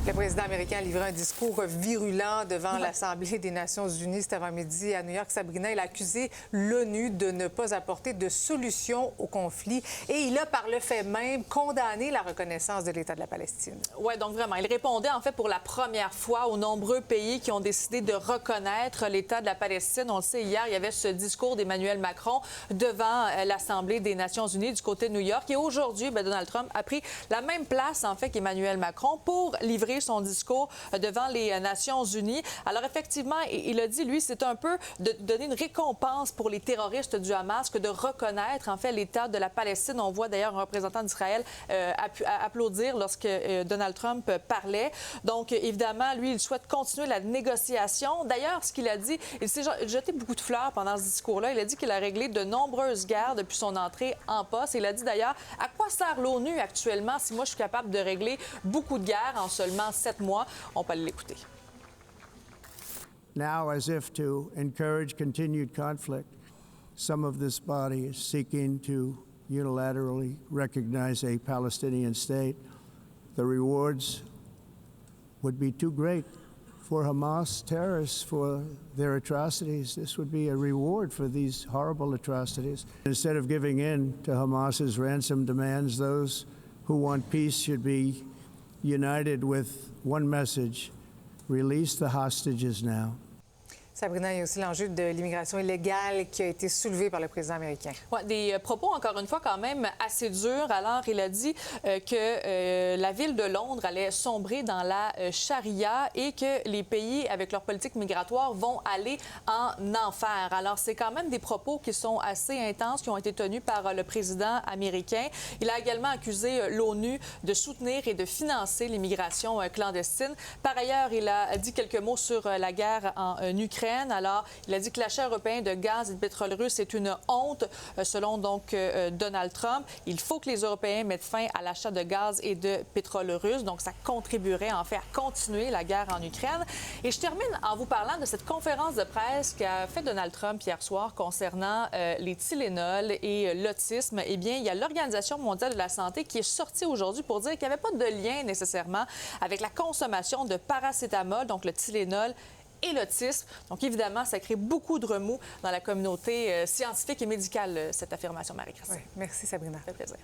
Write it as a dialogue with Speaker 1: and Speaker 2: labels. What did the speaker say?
Speaker 1: Le président américain a livré un discours virulent devant l'Assemblée des Nations unies cet avant-midi à New York. Sabrina, il a accusé l'ONU de ne pas apporter de solution au conflit et il a, par le fait même, condamné la reconnaissance de l'État de la Palestine.
Speaker 2: Oui, donc vraiment, il répondait en fait pour la première fois aux nombreux pays qui ont décidé de reconnaître l'État de la Palestine. On le sait, hier, il y avait ce discours d'Emmanuel Macron devant l'Assemblée des Nations unies du côté de New York. Et aujourd'hui, Donald Trump a pris la même place en fait qu'Emmanuel Macron pour livrer son discours devant les Nations unies. Alors effectivement, il a dit, lui, c'est un peu de donner une récompense pour les terroristes du Hamas que de reconnaître en fait l'État de la Palestine. On voit d'ailleurs un représentant d'Israël applaudir lorsque Donald Trump parlait. Donc évidemment, lui, il souhaite continuer la négociation. D'ailleurs, ce qu'il a dit, il s'est jeté beaucoup de fleurs pendant ce discours-là. Il a dit qu'il a réglé de nombreuses guerres depuis son entrée en poste. Il a dit d'ailleurs, à quoi sert l'ONU actuellement si moi je suis capable de régler beaucoup de guerres en seulement 7 mois. On peut aller l'écouter.
Speaker 3: Now, as if to encourage continued conflict, some of this body is seeking to unilaterally recognize a Palestinian state. The rewards would be too great for Hamas terrorists for their atrocities. This would be a reward for these horrible atrocities. Instead of giving in to Hamas's ransom demands, those who want peace should be united with one message: release the hostages now.
Speaker 1: Sabrina, il y a aussi l'enjeu de l'immigration illégale qui a été soulevé par le président américain.
Speaker 2: Ouais, des propos, encore une fois, quand même assez durs. Alors, il a dit que la ville de Londres allait sombrer dans la charia et que les pays, avec leur politique migratoire, vont aller en enfer. Alors, c'est quand même des propos qui sont assez intenses, qui ont été tenus par le président américain. Il a également accusé l'ONU de soutenir et de financer l'immigration clandestine. Par ailleurs, il a dit quelques mots sur la guerre en Ukraine. Alors, il a dit que l'achat européen de gaz et de pétrole russe est une honte, selon donc Donald Trump. Il faut que les Européens mettent fin à l'achat de gaz et de pétrole russe. Donc, ça contribuerait en fait à continuer la guerre en Ukraine. Et je termine en vous parlant de cette conférence de presse qu'a fait Donald Trump hier soir concernant les Tylenol et l'autisme. Eh bien, il y a l'Organisation mondiale de la santé qui est sortie aujourd'hui pour dire qu'il n'y avait pas de lien nécessairement avec la consommation de paracétamol, donc le Tylenol, et l'autisme. Donc, évidemment, ça crée beaucoup de remous dans la communauté scientifique et médicale, cette affirmation, Marie-Christine.
Speaker 1: Oui, merci, Sabrina.
Speaker 2: Ça fait plaisir.